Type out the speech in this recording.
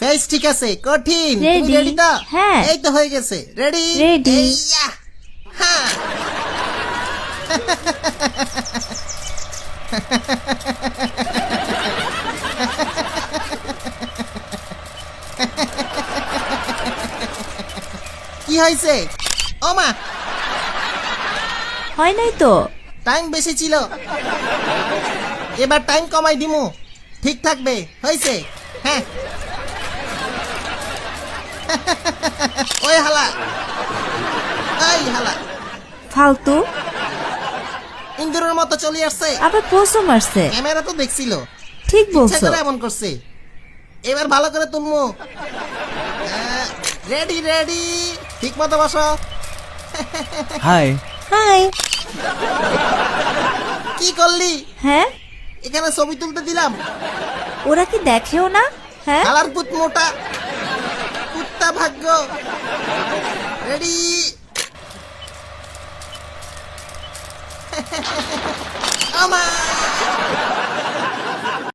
Face ঠিক আছে, কঠিন। তুমি Ready? রেডি তো? হ্যাঁ। এই তো হয়ে গেছে। রেডি? Ready? হ্যাঁ। কি হয়েছে? ও মা, হয় নাই তো। টাইম বেশি ছিল। এবার টাইম কমাই দিমু, ঠিক থাকবে। হয়েছে? হ্যাঁ। ওই হালা, এই হালা ফালতু ইন্দুরের মতো চলে আসছে। আবার পোস্টও মারছে। ক্যামেরা তো দেখছিল, ঠিক ইচ্ছা বলছো। করে এমন করছে। এবার ভালো করে তুলমু। রেডি রেডি, ঠিক মতো বসো। হাই। হাই। কি করলি? হ্যাঁ, এখানে ছবি তুলতে দিলাম। ওরা কি দেখেও না? হ্যাঁ, কালার কুত মোটা, কুত্তা ভাগ্য। রেডি। আমার